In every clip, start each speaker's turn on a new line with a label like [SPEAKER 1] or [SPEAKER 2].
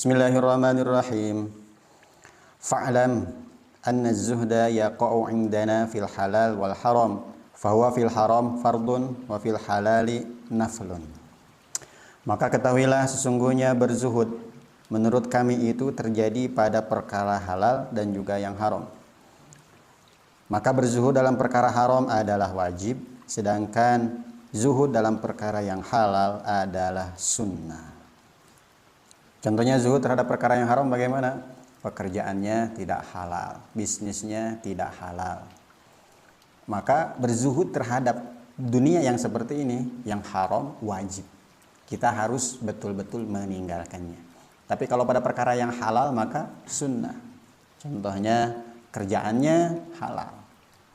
[SPEAKER 1] Bismillahirrahmanirrahim. Fa'lam anna az-zuhda yaqa'u 'indana fil halal wal haram, fahuwa fil haram fardun wa fil halali naflun. Maka ketahuilah sesungguhnya berzuhud menurut kami itu terjadi pada perkara halal dan juga yang haram. Maka berzuhud dalam perkara haram adalah wajib, sedangkan zuhud dalam perkara yang halal adalah sunnah. Contohnya zuhud terhadap perkara yang haram bagaimana? Pekerjaannya tidak halal, bisnisnya tidak halal. Maka berzuhud terhadap dunia yang seperti ini, yang haram, wajib. Kita harus betul-betul meninggalkannya. Tapi kalau pada perkara yang halal maka sunnah. Contohnya kerjaannya halal,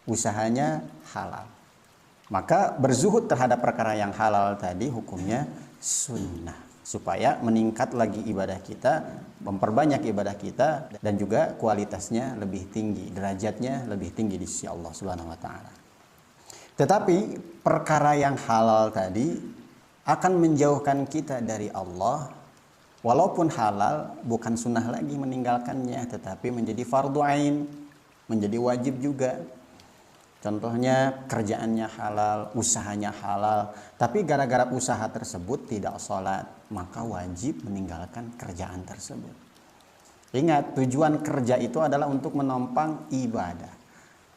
[SPEAKER 1] usahanya halal. Maka berzuhud terhadap perkara yang halal tadi hukumnya sunnah. Supaya meningkat lagi ibadah kita, memperbanyak ibadah kita, dan juga kualitasnya lebih tinggi, derajatnya lebih tinggi di sisi Allah Subhanahu wa taala. Tetapi perkara yang halal tadi akan menjauhkan kita dari Allah, walaupun halal bukan sunnah lagi meninggalkannya, tetapi menjadi fardu ain, menjadi wajib juga. Contohnya kerjaannya halal, usahanya halal, tapi gara-gara usaha tersebut tidak sholat, maka wajib meninggalkan kerjaan tersebut. Ingat, tujuan kerja itu adalah untuk menopang ibadah.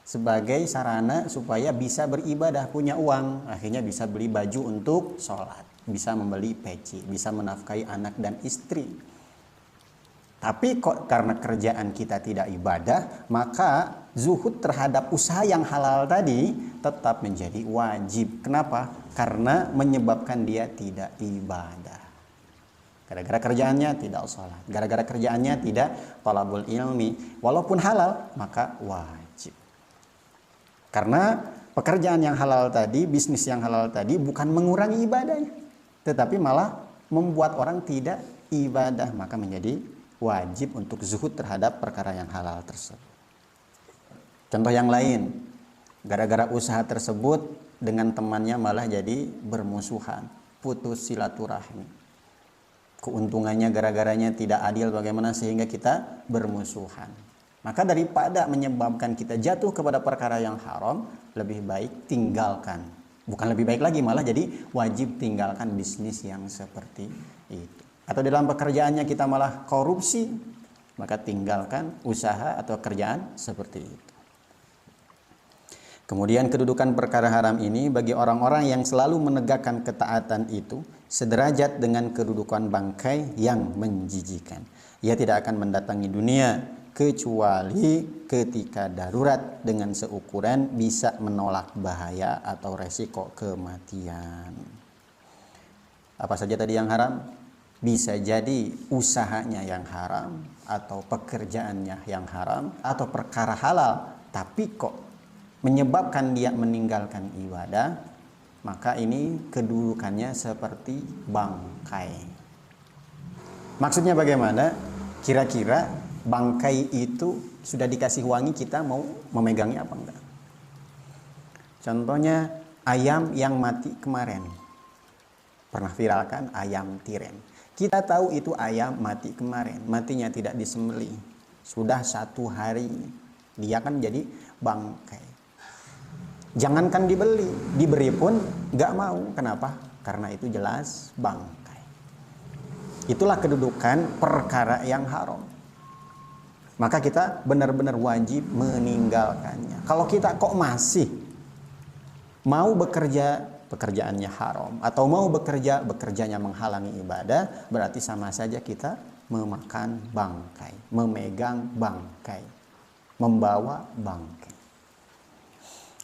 [SPEAKER 1] Sebagai sarana supaya bisa beribadah, punya uang, akhirnya bisa beli baju untuk sholat, bisa membeli peci, bisa menafkahi anak dan istri. Tapi kok karena kerjaan kita tidak ibadah, maka zuhud terhadap usaha yang halal tadi tetap menjadi wajib. Kenapa? Karena menyebabkan dia tidak ibadah. Gara-gara kerjaannya tidak sholat, gara-gara kerjaannya tidak thalabul ilmi, walaupun halal maka wajib. Karena pekerjaan yang halal tadi, bisnis yang halal tadi bukan mengurangi ibadahnya, tetapi malah membuat orang tidak ibadah, maka menjadi wajib untuk zuhud terhadap perkara yang halal tersebut. Contoh yang lain, gara-gara usaha tersebut dengan temannya malah jadi bermusuhan, putus silaturahmi. Keuntungannya gara-garanya tidak adil bagaimana sehingga kita bermusuhan. Maka daripada menyebabkan kita jatuh kepada perkara yang haram, lebih baik tinggalkan. Bukan lebih baik lagi, malah jadi wajib tinggalkan bisnis yang seperti itu. Atau dalam pekerjaannya kita malah korupsi, maka tinggalkan usaha atau kerjaan seperti itu. Kemudian kedudukan perkara haram ini bagi orang-orang yang selalu menegakkan ketaatan itu sederajat dengan kedudukan bangkai yang menjijikan. Ia tidak akan mendatangi dunia kecuali ketika darurat dengan seukuran bisa menolak bahaya atau resiko kematian. Apa saja tadi yang haram? Bisa jadi usahanya yang haram, atau pekerjaannya yang haram, atau perkara halal, tapi kok menyebabkan dia meninggalkan ibadah, maka ini kedudukannya seperti bangkai. Maksudnya bagaimana? Kira-kira bangkai itu sudah dikasih wangi, kita mau memegangnya apa enggak? Contohnya ayam yang mati kemarin. Pernah viral kan ayam tiren. Kita tahu itu ayam mati kemarin, matinya tidak disembelih. Sudah 1 hari, dia kan jadi bangkai. Jangankan dibeli, diberi pun nggak mau. Kenapa? Karena itu jelas bangkai. Itulah kedudukan perkara yang haram. Maka kita benar-benar wajib meninggalkannya. Kalau kita kok masih mau bekerja, pekerjaannya haram, atau mau bekerjanya menghalangi ibadah, berarti sama saja kita memakan bangkai, memegang bangkai, membawa bangkai.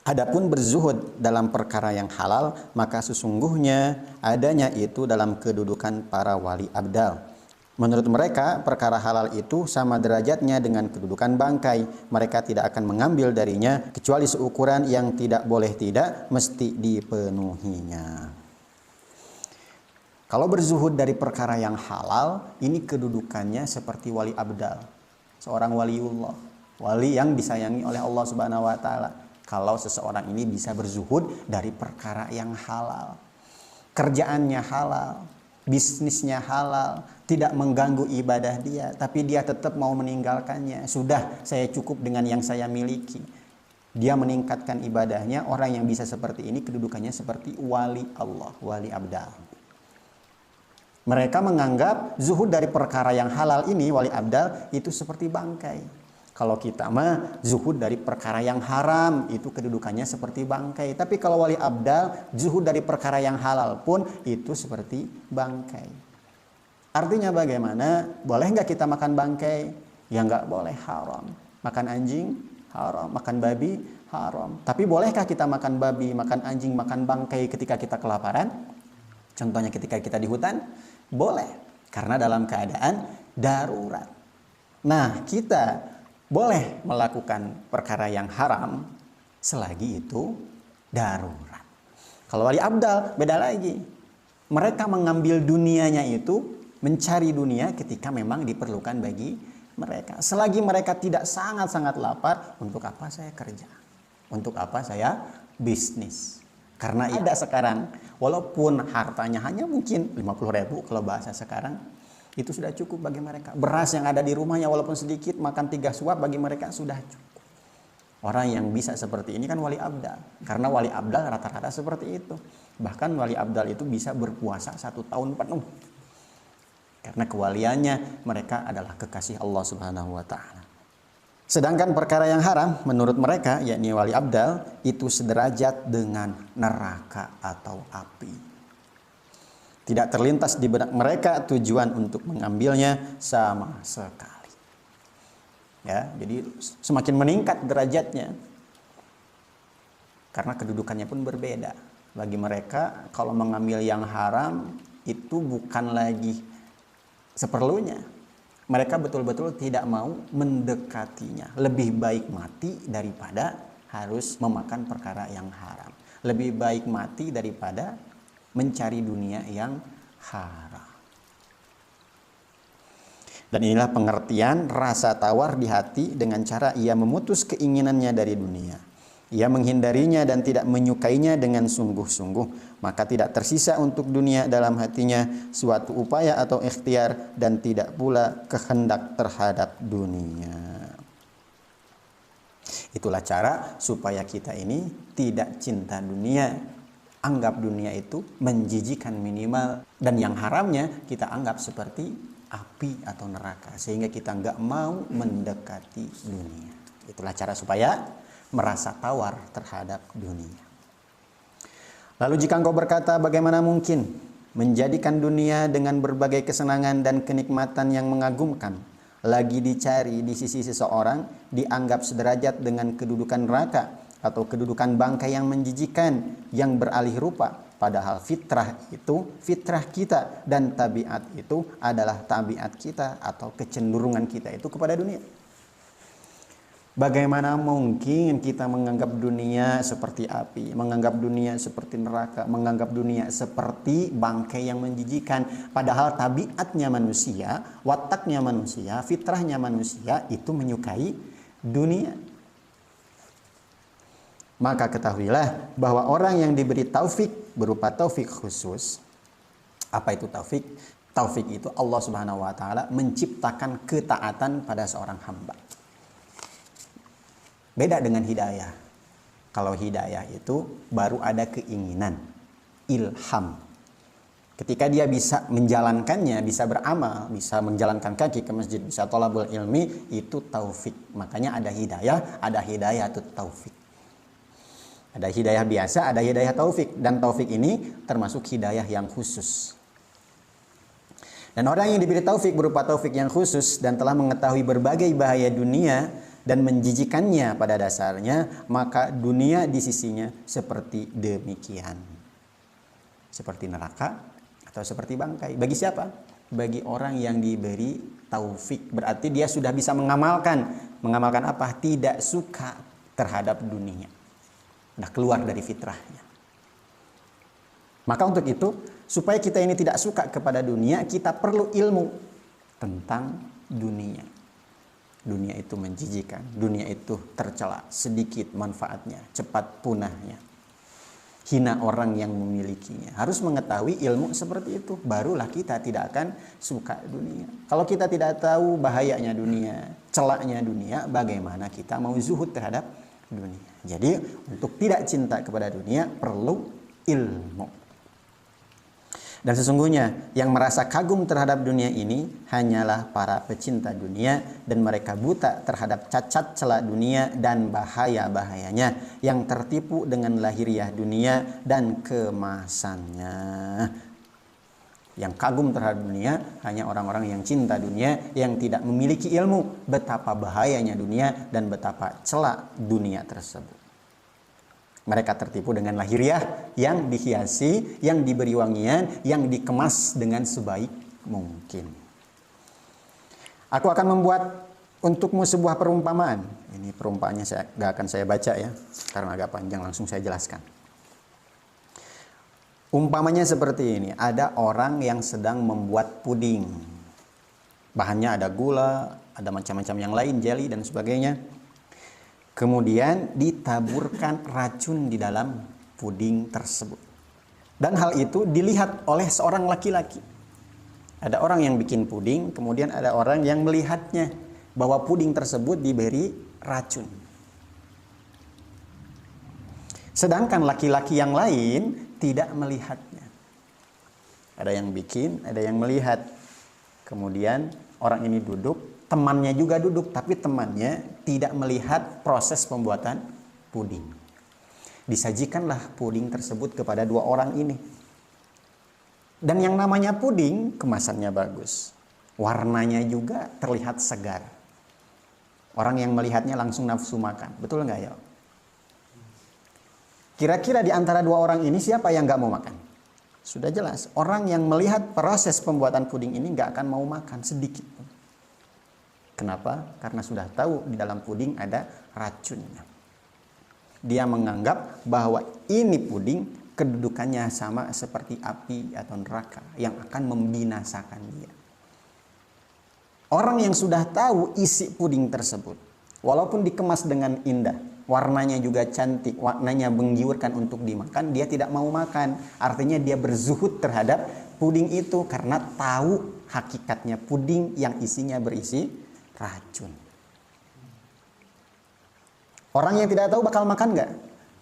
[SPEAKER 1] Adapun berzuhud dalam perkara yang halal, maka sesungguhnya adanya itu dalam kedudukan para wali abdal. Menurut mereka, perkara halal itu sama derajatnya dengan kedudukan bangkai. Mereka tidak akan mengambil darinya kecuali seukuran yang tidak boleh tidak mesti dipenuhinya. Kalau berzuhud dari perkara yang halal, ini kedudukannya seperti wali abdal, seorang waliullah, wali yang disayangi oleh Allah Subhanahu wa taala. Kalau seseorang ini bisa berzuhud dari perkara yang halal, kerjaannya halal, bisnisnya halal, tidak mengganggu ibadah dia, tapi dia tetap mau meninggalkannya. Sudah, saya cukup dengan yang saya miliki. Dia meningkatkan ibadahnya. Orang yang bisa seperti ini kedudukannya seperti wali Allah, wali abdal. Mereka menganggap zuhud dari perkara yang halal ini, wali abdal, itu seperti bangkai. Kalau kita mah zuhud dari perkara yang haram, itu kedudukannya seperti bangkai. Tapi kalau wali abdal, zuhud dari perkara yang halal pun itu seperti bangkai. Artinya bagaimana? Boleh nggak kita makan bangkai? Ya nggak boleh, haram. Makan anjing? Haram. Makan babi? Haram. Tapi bolehkah kita makan babi, makan anjing, makan bangkai ketika kita kelaparan? Contohnya ketika kita di hutan? Boleh. Karena dalam keadaan darurat. Nah, kita boleh melakukan perkara yang haram selagi itu darurat. Kalau wali abdal beda lagi. Mereka mengambil dunianya itu, mencari dunia ketika memang diperlukan bagi mereka. Selagi mereka tidak sangat-sangat lapar, untuk apa saya kerja? Untuk apa saya bisnis? Karena ada sekarang, walaupun hartanya hanya mungkin 50.000 kalau bahasa sekarang, itu sudah cukup bagi mereka. Beras yang ada di rumahnya walaupun sedikit, makan 3 suap bagi mereka sudah cukup. Orang yang bisa seperti ini kan wali abdal. Karena wali abdal rata-rata seperti itu. Bahkan wali abdal itu bisa berpuasa 1 tahun penuh. Karena kewaliannya mereka adalah kekasih Allah Subhanahu wa taala. Sedangkan perkara yang haram menurut mereka, yakni wali abdal, itu sederajat dengan neraka atau api. Tidak terlintas di benak mereka tujuan untuk mengambilnya sama sekali. Ya, jadi semakin meningkat derajatnya. Karena kedudukannya pun berbeda. Bagi mereka kalau mengambil yang haram itu bukan lagi seperlunya. Mereka betul-betul tidak mau mendekatinya. Lebih baik mati daripada harus memakan perkara yang haram. Lebih baik mati daripada mencari dunia yang haram. Dan inilah pengertian rasa tawar di hati dengan cara ia memutus keinginannya dari dunia. Ia menghindarinya dan tidak menyukainya dengan sungguh-sungguh. Maka tidak tersisa untuk dunia dalam hatinya suatu upaya atau ikhtiar dan tidak pula kehendak terhadap dunia. Itulah cara supaya kita ini tidak cinta dunia. Anggap dunia itu menjijikan minimal, dan yang haramnya kita anggap seperti api atau neraka, sehingga kita nggak mau mendekati dunia. Itulah cara supaya merasa tawar terhadap dunia. Lalu jika engkau berkata, bagaimana mungkin menjadikan dunia dengan berbagai kesenangan dan kenikmatan yang mengagumkan lagi dicari di sisi seseorang dianggap sederajat dengan kedudukan neraka atau kedudukan bangkai yang menjijikan yang beralih rupa, padahal fitrah itu fitrah kita dan tabiat itu adalah tabiat kita atau kecenderungan kita itu kepada dunia. Bagaimana mungkin kita menganggap dunia seperti api, menganggap dunia seperti neraka, menganggap dunia seperti bangkai yang menjijikan, padahal tabiatnya manusia, wataknya manusia, fitrahnya manusia itu menyukai dunia. Maka ketahuilah bahwa orang yang diberi taufik berupa taufik khusus. Apa itu taufik? Taufik itu Allah Subhanahu wa taala menciptakan ketaatan pada seorang hamba. Beda dengan hidayah. Kalau hidayah itu baru ada keinginan, ilham. Ketika dia bisa menjalankannya, bisa beramal, bisa menjalankan kaki ke masjid, bisa thalabul ilmi, itu taufik. Makanya ada hidayah itu taufik. Ada hidayah biasa, ada hidayah taufik. Dan taufik ini termasuk hidayah yang khusus. Dan orang yang diberi taufik berupa taufik yang khusus dan telah mengetahui berbagai bahaya dunia dan menjijikannya pada dasarnya, maka dunia di sisinya seperti demikian. Seperti neraka atau seperti bangkai. Bagi siapa? Bagi orang yang diberi taufik. Berarti dia sudah bisa mengamalkan. Mengamalkan apa? Tidak suka terhadap dunia. Udah keluar dari fitrahnya. Maka untuk itu, supaya kita ini tidak suka kepada dunia, kita perlu ilmu tentang dunia. Dunia itu menjijikan, dunia itu tercela, sedikit manfaatnya, cepat punahnya. hina orang yang memilikinya. Harus mengetahui ilmu seperti itu, barulah kita tidak akan suka dunia. Kalau kita tidak tahu bahayanya dunia, celaknya dunia, bagaimana kita mau zuhud terhadap dunia? Jadi untuk tidak cinta kepada dunia perlu ilmu. Dan sesungguhnya yang merasa kagum terhadap dunia ini hanyalah para pecinta dunia, dan mereka buta terhadap cacat celak dunia dan bahaya-bahayanya, yang tertipu dengan lahiriah dunia dan kemasannya. Yang kagum terhadap dunia hanya orang-orang yang cinta dunia, yang tidak memiliki ilmu betapa bahayanya dunia dan betapa celak dunia tersebut. Mereka tertipu dengan lahiriah yang dihiasi, yang diberi wangian, yang dikemas dengan sebaik mungkin. Aku akan membuat untukmu sebuah perumpamaan. Ini perumpamaannya gak akan saya baca ya, karena agak panjang, langsung saya jelaskan. Umpamanya seperti ini, ada orang yang sedang membuat puding. Bahannya ada gula, ada macam-macam yang lain, jelly dan sebagainya. Kemudian ditaburkan racun di dalam puding tersebut. Dan hal itu dilihat oleh seorang laki-laki. Ada orang yang bikin puding, kemudian ada orang yang melihatnya bahwa puding tersebut diberi racun. Sedangkan laki-laki yang lain tidak melihatnya. Ada yang bikin, ada yang melihat. Kemudian orang ini duduk, temannya juga duduk, tapi temannya tidak melihat proses pembuatan puding. Disajikanlah puding tersebut kepada dua orang ini. Dan yang namanya puding, kemasannya bagus. Warnanya juga terlihat segar. Orang yang melihatnya langsung nafsu makan. Betul nggak ya? Kira-kira di antara dua orang ini siapa yang nggak mau makan? Sudah jelas. Orang yang melihat proses pembuatan puding ini nggak akan mau makan sedikit pun. Kenapa? Karena sudah tahu di dalam puding ada racunnya. Dia menganggap bahwa ini puding kedudukannya sama seperti api atau neraka yang akan membinasakan dia. Orang yang sudah tahu isi puding tersebut, walaupun dikemas dengan indah, warnanya juga cantik, warnanya menggiurkan untuk dimakan, dia tidak mau makan. Artinya dia berzuhud terhadap puding itu karena tahu hakikatnya puding yang isinya berisi racun. Orang yang tidak tahu bakal makan nggak?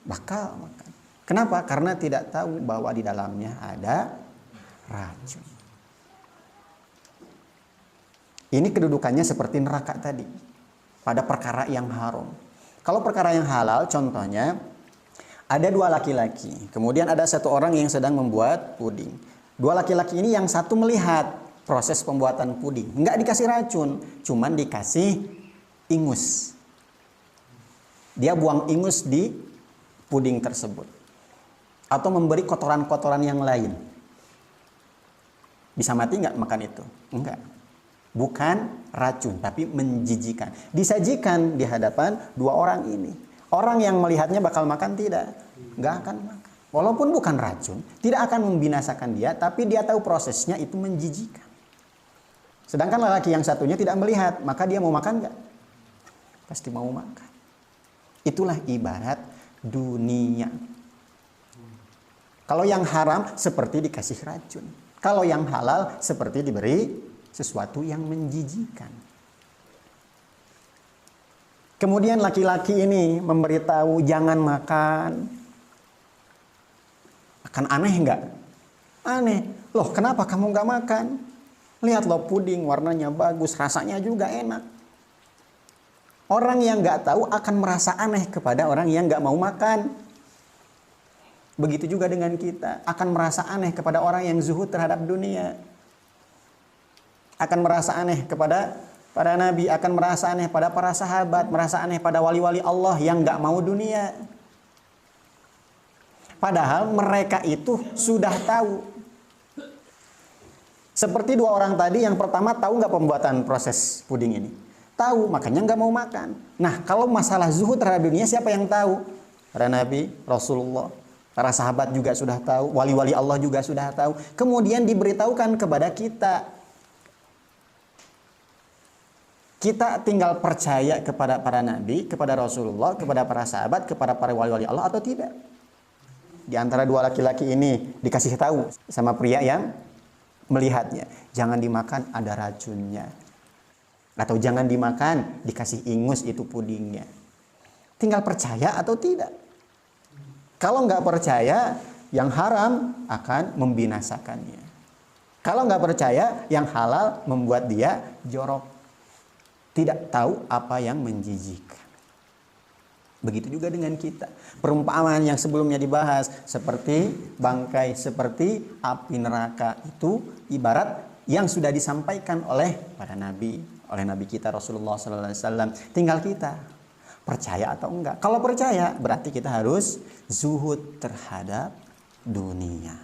[SPEAKER 1] Bakal makan. Kenapa? Karena tidak tahu bahwa di dalamnya ada racun. Ini kedudukannya seperti neraka tadi, pada perkara yang haram. Kalau perkara yang halal, contohnya ada dua laki-laki, kemudian ada satu orang yang sedang membuat puding. Dua laki-laki ini yang satu melihat proses pembuatan puding, nggak dikasih racun, cuman dikasih ingus. Dia buang ingus di puding tersebut, atau memberi kotoran-kotoran yang lain. Bisa mati nggak makan itu? Enggak. Bukan racun, tapi menjijikan. Disajikan di hadapan dua orang ini. Orang yang melihatnya bakal makan tidak? Nggak akan makan. Walaupun bukan racun, tidak akan membinasakan dia, tapi dia tahu prosesnya itu menjijikan. Sedangkan lelaki yang satunya tidak melihat, maka dia mau makan nggak? Pasti mau makan. Itulah ibarat dunia. Kalau yang haram seperti dikasih racun. Kalau yang halal seperti diberi sesuatu yang menjijikan. Kemudian laki-laki ini memberitahu jangan makan. Akan aneh nggak? Aneh. Loh, kenapa kamu nggak makan? Lihat loh puding, warnanya bagus, rasanya juga enak. Orang yang nggak tahu akan merasa aneh kepada orang yang nggak mau makan. Begitu juga dengan kita, akan merasa aneh kepada orang yang zuhud terhadap dunia. Akan merasa aneh kepada para nabi, akan merasa aneh pada para sahabat, merasa aneh pada wali-wali Allah yang nggak mau dunia. Padahal mereka itu sudah tahu. Seperti dua orang tadi, yang pertama tahu nggak pembuatan proses puding ini? Tahu, makanya nggak mau makan. Nah, kalau masalah zuhud terhadap dunia, siapa yang tahu? Para nabi, Rasulullah, para sahabat juga sudah tahu, wali-wali Allah juga sudah tahu. Kemudian diberitahukan kepada kita. Kita tinggal percaya kepada para nabi, kepada Rasulullah, kepada para sahabat, kepada para wali-wali Allah atau tidak? di antara dua laki-laki ini dikasih tahu sama pria yang melihatnya, jangan dimakan, ada racunnya. Atau jangan dimakan, dikasih ingus itu pudingnya. Tinggal percaya atau tidak. Kalau nggak percaya, yang haram akan membinasakannya. Kalau nggak percaya, yang halal membuat dia jorok. Tidak tahu apa yang menjijikkan. Begitu juga dengan kita. Perumpamaan yang sebelumnya dibahas, seperti bangkai, seperti api neraka, itu ibarat yang sudah disampaikan oleh para nabi, oleh nabi kita Rasulullah SAW. Tinggal kita percaya atau enggak. Kalau percaya, berarti kita harus zuhud terhadap dunia.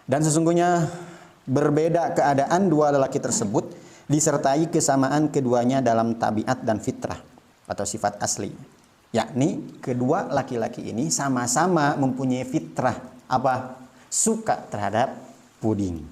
[SPEAKER 1] Dan sesungguhnya berbeda keadaan dua lelaki tersebut, disertai kesamaan keduanya dalam tabiat dan fitrah atau sifat asli. Yakni kedua laki-laki ini sama-sama mempunyai fitrah apa? Suka terhadap puding.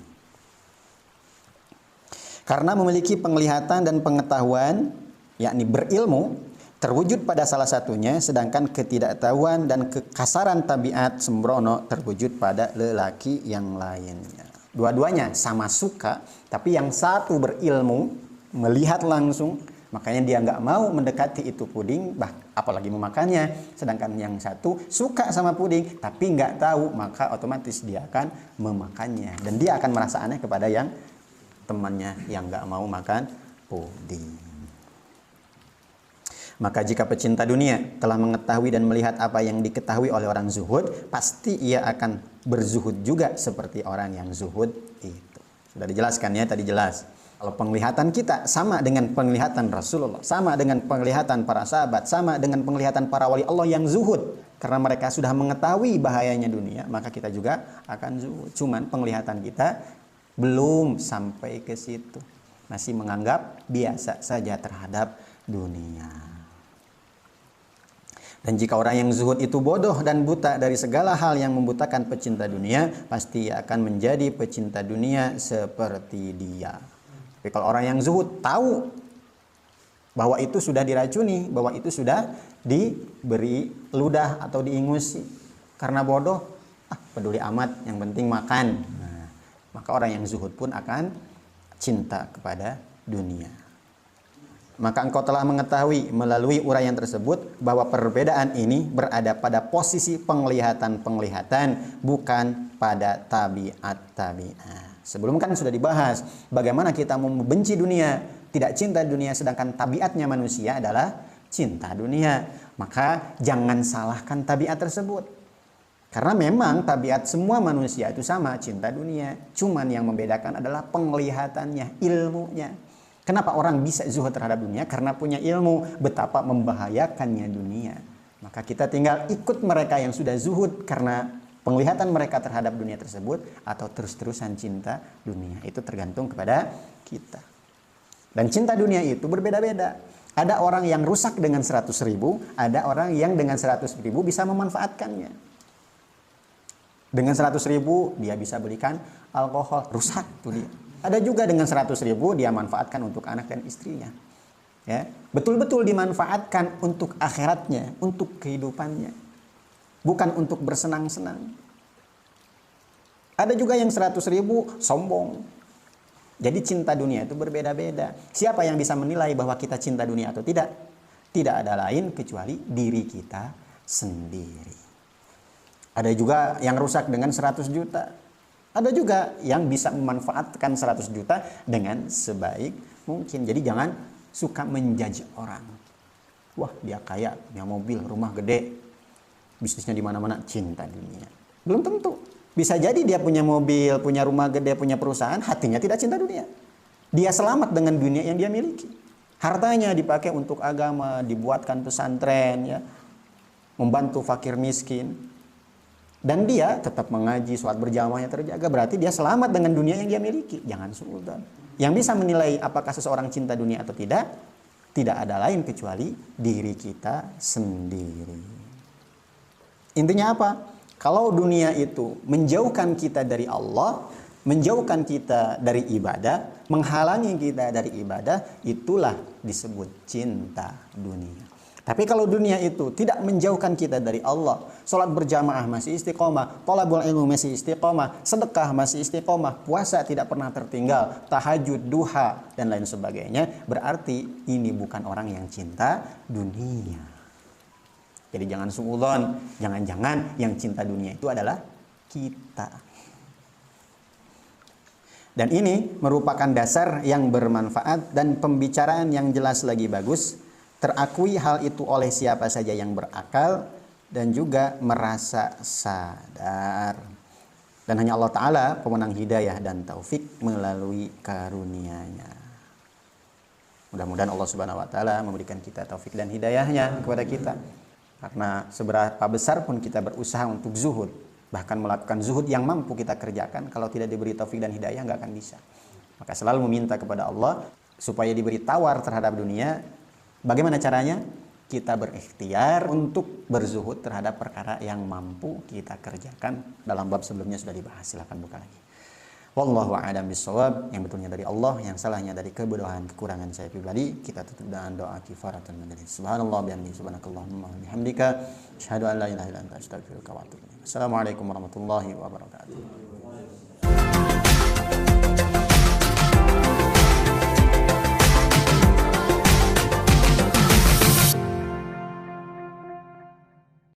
[SPEAKER 1] Karena memiliki penglihatan dan pengetahuan, yakni berilmu, terwujud pada salah satunya, sedangkan ketidaktahuan dan kekasaran tabiat sembrono terwujud pada lelaki yang lainnya. Dua-duanya sama suka, tapi yang satu berilmu, melihat langsung, makanya dia nggak mau mendekati itu puding, apalagi memakannya. Sedangkan yang satu suka sama puding, tapi nggak tahu, maka otomatis dia akan memakannya. Dan dia akan merasa aneh kepada yang temannya yang nggak mau makan puding. Maka jika pecinta dunia telah mengetahui dan melihat apa yang diketahui oleh orang zuhud, pasti ia akan berzuhud juga seperti orang yang zuhud itu. Sudah dijelaskan ya, tadi jelas. Kalau penglihatan kita sama dengan penglihatan Rasulullah, sama dengan penglihatan para sahabat, sama dengan penglihatan para wali Allah yang zuhud. Karena mereka sudah mengetahui bahayanya dunia, maka kita juga akan zuhud. Cuman penglihatan kita belum sampai ke situ. Masih menganggap biasa saja terhadap dunia. Dan jika orang yang zuhud itu bodoh dan buta dari segala hal yang membutakan pecinta dunia, pasti akan menjadi pecinta dunia seperti dia. Tapi kalau orang yang zuhud tahu bahwa itu sudah diracuni, bahwa itu sudah diberi ludah atau diingusi, karena bodoh, peduli amat, yang penting makan. Nah, maka orang yang zuhud pun akan cinta kepada dunia. Maka engkau telah mengetahui melalui uraian tersebut bahwa perbedaan ini berada pada posisi penglihatan-penglihatan, bukan pada tabiat-tabiat. Sebelum kan sudah dibahas bagaimana kita membenci dunia, tidak cinta dunia, sedangkan tabiatnya manusia adalah cinta dunia. Maka jangan salahkan tabiat tersebut. Karena memang tabiat semua manusia itu sama, cinta dunia. Cuman yang membedakan adalah penglihatannya, ilmunya. Kenapa orang bisa zuhud terhadap dunia? Karena punya ilmu betapa membahayakannya dunia. Maka kita tinggal ikut mereka yang sudah zuhud karena penglihatan mereka terhadap dunia tersebut, atau terus-terusan cinta dunia. Itu tergantung kepada kita. Dan cinta dunia itu berbeda-beda. Ada orang yang rusak dengan 100.000, ada orang yang dengan 100.000 bisa memanfaatkannya. Dengan 100.000 dia bisa belikan alkohol, rusak tuh dia. Ada juga dengan 100.000 dia manfaatkan untuk anak dan istrinya. Ya, betul-betul dimanfaatkan untuk akhiratnya, untuk kehidupannya. Bukan untuk bersenang-senang. Ada juga yang 100.000 sombong. Jadi cinta dunia itu berbeda-beda. Siapa yang bisa menilai bahwa kita cinta dunia atau tidak? Tidak ada lain kecuali diri kita sendiri. Ada juga yang rusak dengan 100 juta. Ada juga yang bisa memanfaatkan 100 juta dengan sebaik mungkin. Jadi jangan suka menjudge orang. Wah, dia kaya, punya mobil, rumah gede, bisnisnya di mana-mana, cinta dunia. Belum tentu. Bisa jadi dia punya mobil, punya rumah gede, punya perusahaan, hatinya tidak cinta dunia. Dia selamat dengan dunia yang dia miliki. Hartanya dipakai untuk agama, dibuatkan pesantren, ya, membantu fakir miskin. Dan dia tetap mengaji, sholat berjamaahnya terjaga. Berarti dia selamat dengan dunia yang dia miliki. Jangan suudzon. Yang bisa menilai apakah seseorang cinta dunia atau tidak, tidak ada lain kecuali diri kita sendiri. Intinya apa? Kalau dunia itu menjauhkan kita dari Allah, menjauhkan kita dari ibadah, menghalangi kita dari ibadah, itulah disebut cinta dunia. Tapi kalau dunia itu tidak menjauhkan kita dari Allah, sholat berjamaah masih istiqomah, thalabul ilmu masih istiqomah, sedekah masih istiqomah, puasa tidak pernah tertinggal, tahajud, duha, dan lain sebagainya, berarti ini bukan orang yang cinta dunia. Jadi jangan suudzon, jangan-jangan yang cinta dunia itu adalah kita. Dan ini merupakan dasar yang bermanfaat dan pembicaraan yang jelas lagi bagus. Terakui hal itu oleh siapa saja yang berakal dan juga merasa sadar. Dan hanya Allah Ta'ala pemenang hidayah dan taufik melalui karunia-Nya. Mudah-mudahan Allah Subhanahu wa Ta'ala memberikan kita taufik dan hidayahnya kepada kita. Karena seberapa besar pun kita berusaha untuk zuhud, bahkan melakukan zuhud yang mampu kita kerjakan, kalau tidak diberi taufik dan hidayah nggak akan bisa. Maka selalu meminta kepada Allah supaya diberi tawar terhadap dunia. Bagaimana caranya? Kita berikhtiar untuk berzuhud terhadap perkara yang mampu kita kerjakan. Dalam bab sebelumnya sudah dibahas, silakan buka lagi. Wallahu a'lam bishawab. Yang betulnya dari Allah, yang salahnya dari kebodohan kekurangan saya pribadi. Kita tutup dengan doa kifaratun majelis. Subhanallah bihamdihi subhanakallahumma bihamdika asyhadu an la ilaha illa anta astaghfiruka wa atubu ilaik. Assalamualaikum warahmatullahi wabarakatuh.